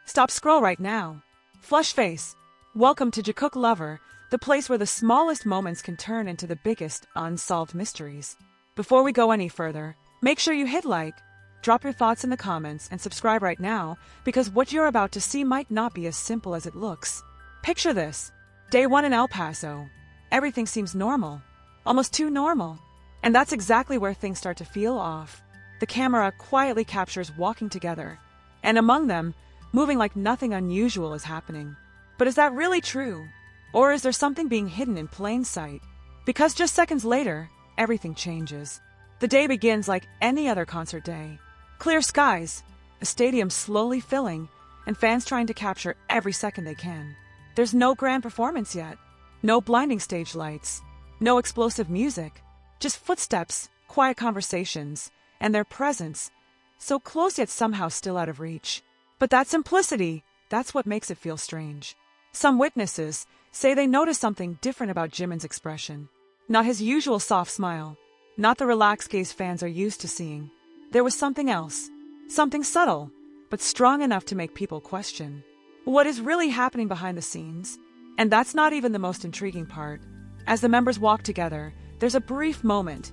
Stop scroll right now. Flush face. Welcome to Jikook Lover, the place where the smallest moments can turn into the biggest unsolved mysteries. Before we go any further, make sure you hit like, drop your thoughts in the comments, and subscribe right now, because what you're about to see might not be as simple as it looks. Picture this. Day 1 in El Paso. Everything seems normal. Almost too normal. And that's exactly where things start to feel off. The camera quietly captures walking together, and among them, moving like nothing unusual is happening. But is that really true? Or is there something being hidden in plain sight? Because just seconds later, everything changes. The day begins like any other concert day. Clear skies, a stadium slowly filling, and fans trying to capture every second they can. There's no grand performance yet. No blinding stage lights. No explosive music. Just footsteps, quiet conversations, and their presence, so close yet somehow still out of reach. But that simplicity, that's what makes it feel strange. Some witnesses say they notice something different about Jimin's expression. Not his usual soft smile. Not the relaxed gaze fans are used to seeing. There was something else. Something subtle, but strong enough to make people question what is really happening behind the scenes. And that's not even the most intriguing part. As the members walk together, there's a brief moment,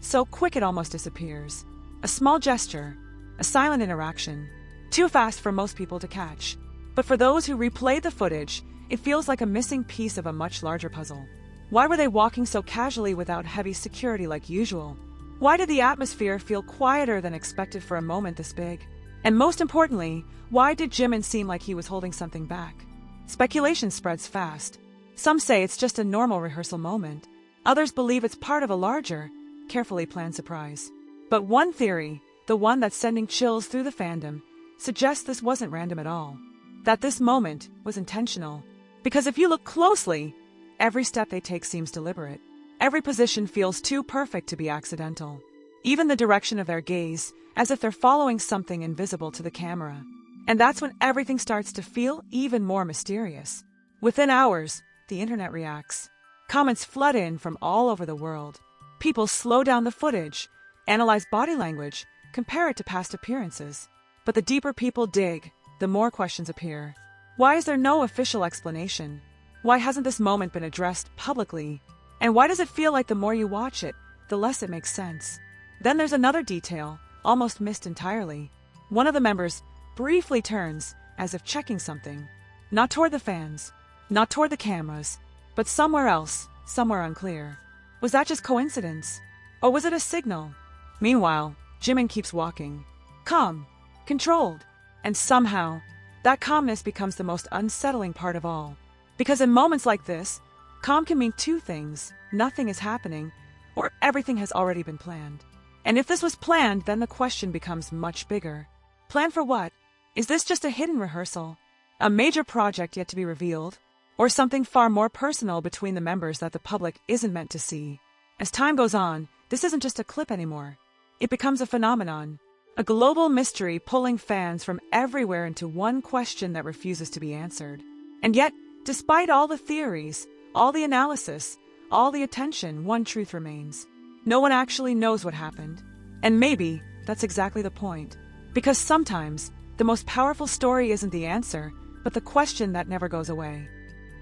so quick it almost disappears. A small gesture, a silent interaction, too fast for most people to catch. But for those who replay the footage, it feels like a missing piece of a much larger puzzle. Why were they walking so casually without heavy security like usual? Why did the atmosphere feel quieter than expected for a moment this big? And most importantly, why did Jimin seem like he was holding something back? Speculation spreads fast. Some say it's just a normal rehearsal moment. Others believe it's part of a larger, carefully planned surprise. But one theory, the one that's sending chills through the fandom, suggests this wasn't random at all. That this moment was intentional. Because if you look closely, every step they take seems deliberate. Every position feels too perfect to be accidental. Even the direction of their gaze, as if they're following something invisible to the camera. And that's when everything starts to feel even more mysterious. Within hours, the internet reacts. Comments flood in from all over the world. People slow down the footage, analyze body language, compare it to past appearances. But the deeper people dig, the more questions appear. Why is there no official explanation? Why hasn't this moment been addressed publicly? And why does it feel like the more you watch it, the less it makes sense? Then there's another detail, almost missed entirely. One of the members briefly turns, as if checking something. Not toward the fans, not toward the cameras, but somewhere else, somewhere unclear. Was that just coincidence? Or was it a signal? Meanwhile, Jimin keeps walking. Calm, controlled, and somehow, that calmness becomes the most unsettling part of all. Because in moments like this, calm can mean two things: nothing is happening, or everything has already been planned. And if this was planned, then the question becomes much bigger. Planned for what? Is this just a hidden rehearsal? A major project yet to be revealed? Or something far more personal between the members that the public isn't meant to see? As time goes on, this isn't just a clip anymore. It becomes a phenomenon. A global mystery pulling fans from everywhere into one question that refuses to be answered. And yet, despite all the theories, all the analysis, all the attention, one truth remains. No one actually knows what happened. And maybe that's exactly the point. Because sometimes, the most powerful story isn't the answer, but the question that never goes away.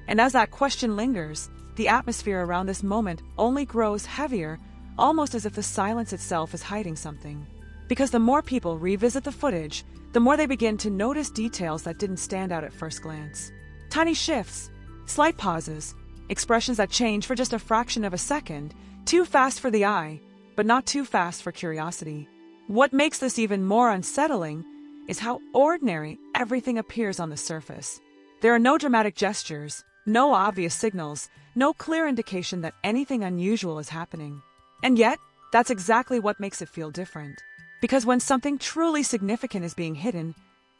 And as that question lingers, the atmosphere around this moment only grows heavier, almost as if the silence itself is hiding something. Because the more people revisit the footage, the more they begin to notice details that didn't stand out at first glance. Tiny shifts, slight pauses, expressions that change for just a fraction of a second, too fast for the eye, but not too fast for curiosity. What makes this even more unsettling is how ordinary everything appears on the surface. There are no dramatic gestures, no obvious signals, no clear indication that anything unusual is happening. And yet, that's exactly what makes it feel different. Because when something truly significant is being hidden,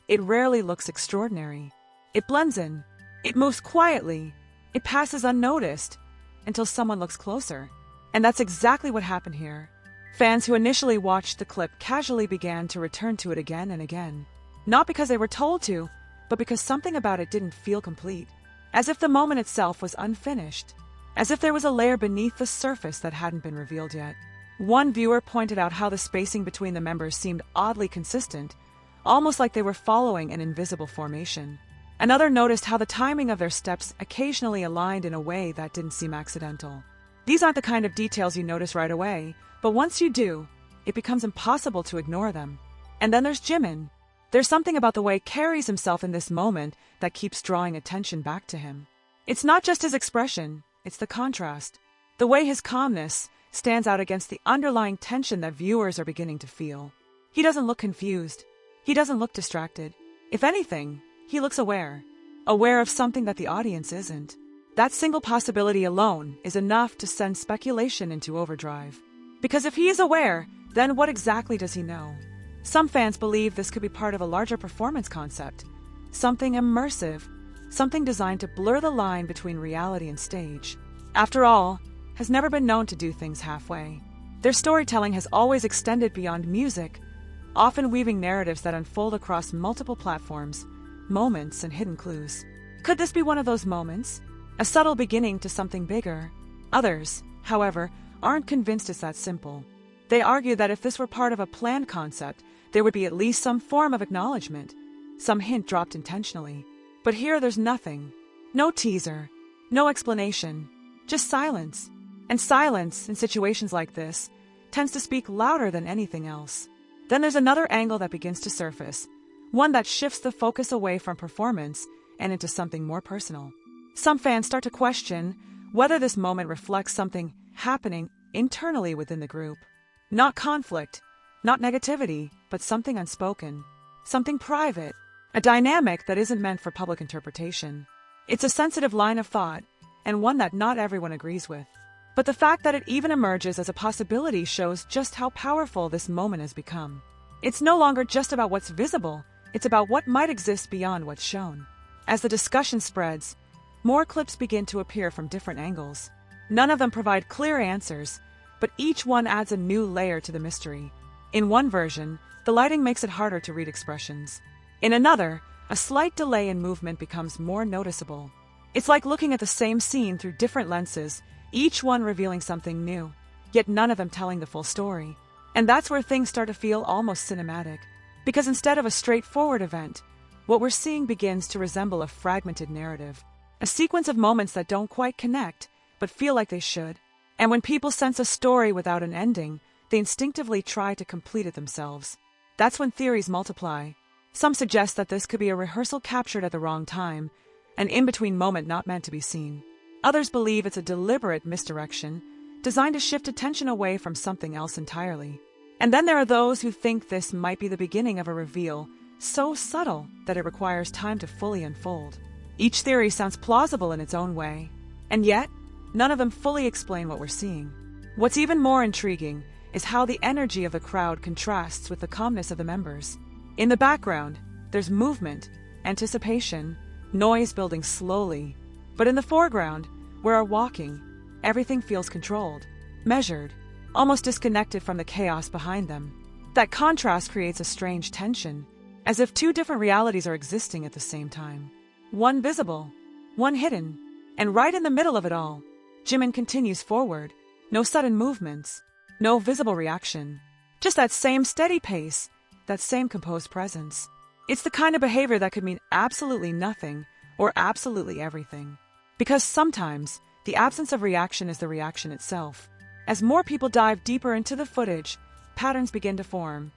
it rarely looks extraordinary. It blends in. It moves quietly. It passes unnoticed until someone looks closer. And that's exactly what happened here. Fans who initially watched the clip casually began to return to it again and again. Not because they were told to, but because something about it didn't feel complete. As if the moment itself was unfinished. As if there was a layer beneath the surface that hadn't been revealed yet. One viewer pointed out how the spacing between the members seemed oddly consistent, almost like they were following an invisible formation. Another noticed how the timing of their steps occasionally aligned in a way that didn't seem accidental. These aren't the kind of details you notice right away, but once you do, it becomes impossible to ignore them. And then there's Jimin. There's something about the way he carries himself in this moment that keeps drawing attention back to him. It's not just his expression, it's the contrast. The way his calmness stands out against the underlying tension that viewers are beginning to feel. He doesn't look confused. He doesn't look distracted. If anything, he looks aware of something that the audience isn't. That single possibility alone is enough to send speculation into overdrive. Because if he is aware, then what exactly does he know? Some fans believe this could be part of a larger performance concept, something immersive, something designed to blur the line between reality and stage. After all, has never been known to do things halfway. Their storytelling has always extended beyond music, often weaving narratives that unfold across multiple platforms, moments, and hidden clues. Could this be one of those moments? A subtle beginning to something bigger? Others, however, aren't convinced it's that simple. They argue that if this were part of a planned concept, there would be at least some form of acknowledgement, some hint dropped intentionally. But here there's nothing. No teaser, no explanation, just silence. And silence, in situations like this, tends to speak louder than anything else. Then there's another angle that begins to surface, one that shifts the focus away from performance and into something more personal. Some fans start to question whether this moment reflects something happening internally within the group. Not conflict, not negativity, but something unspoken, something private, a dynamic that isn't meant for public interpretation. It's a sensitive line of thought, and one that not everyone agrees with. But the fact that it even emerges as a possibility shows just how powerful this moment has become. It's no longer just about what's visible, it's about what might exist beyond what's shown. As the discussion spreads, more clips begin to appear from different angles. None of them provide clear answers, but each one adds a new layer to the mystery. In one version, the lighting makes it harder to read expressions. In another, a slight delay in movement becomes more noticeable. It's like looking at the same scene through different lenses, each one revealing something new, yet none of them telling the full story. And that's where things start to feel almost cinematic. Because instead of a straightforward event, what we're seeing begins to resemble a fragmented narrative. A sequence of moments that don't quite connect, but feel like they should. And when people sense a story without an ending, they instinctively try to complete it themselves. That's when theories multiply. Some suggest that this could be a rehearsal captured at the wrong time, an in-between moment not meant to be seen. Others believe it's a deliberate misdirection, designed to shift attention away from something else entirely. And then there are those who think this might be the beginning of a reveal, so subtle that it requires time to fully unfold. Each theory sounds plausible in its own way, and yet, none of them fully explain what we're seeing. What's even more intriguing is how the energy of the crowd contrasts with the calmness of the members. In the background, there's movement, anticipation, noise building slowly. But in the foreground, where are walking, everything feels controlled, measured, almost disconnected from the chaos behind them. That contrast creates a strange tension, as if two different realities are existing at the same time. One visible, one hidden, and right in the middle of it all, Jimin continues forward. No sudden movements, no visible reaction, just that same steady pace, that same composed presence. It's the kind of behavior that could mean absolutely nothing or absolutely everything. Because sometimes, the absence of reaction is the reaction itself. As more people dive deeper into the footage, patterns begin to form.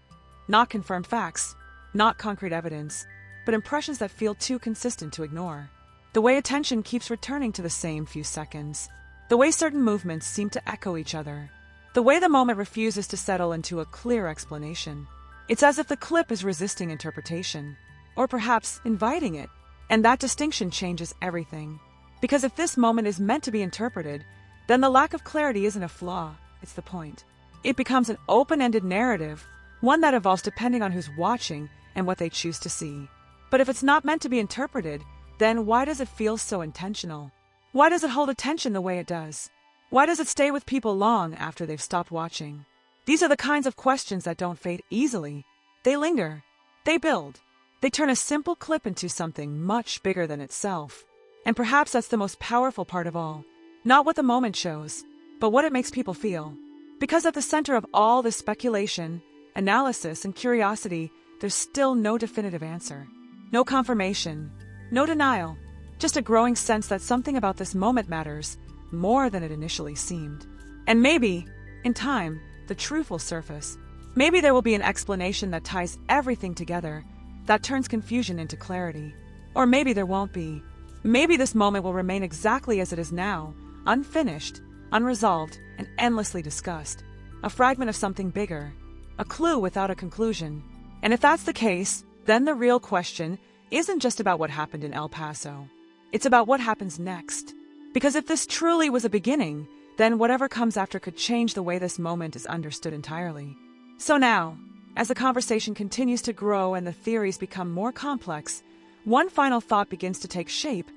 Not confirmed facts, not concrete evidence, but impressions that feel too consistent to ignore. The way attention keeps returning to the same few seconds. The way certain movements seem to echo each other. The way the moment refuses to settle into a clear explanation. It's as if the clip is resisting interpretation, or perhaps inviting it. And that distinction changes everything. Because if this moment is meant to be interpreted, then the lack of clarity isn't a flaw, it's the point. It becomes an open-ended narrative, one that evolves depending on who's watching and what they choose to see. But if it's not meant to be interpreted, then why does it feel so intentional? Why does it hold attention the way it does? Why does it stay with people long after they've stopped watching? These are the kinds of questions that don't fade easily. They linger. They build. They turn a simple clip into something much bigger than itself. And perhaps that's the most powerful part of all. Not what the moment shows, but what it makes people feel. Because at the center of all this speculation, analysis, and curiosity, there's still no definitive answer. No confirmation, no denial, just a growing sense that something about this moment matters more than it initially seemed. And maybe, in time, the truth will surface. Maybe there will be an explanation that ties everything together, that turns confusion into clarity. Or maybe there won't be. Maybe this moment will remain exactly as it is now, unfinished, unresolved, and endlessly discussed. A fragment of something bigger, a clue without a conclusion. And if that's the case, then the real question isn't just about what happened in El Paso. It's about what happens next. Because if this truly was a beginning, then whatever comes after could change the way this moment is understood entirely. So now, as the conversation continues to grow and the theories become more complex, one final thought begins to take shape,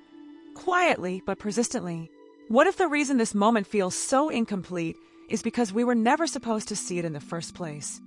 quietly but persistently. What if the reason this moment feels so incomplete is because we were never supposed to see it in the first place?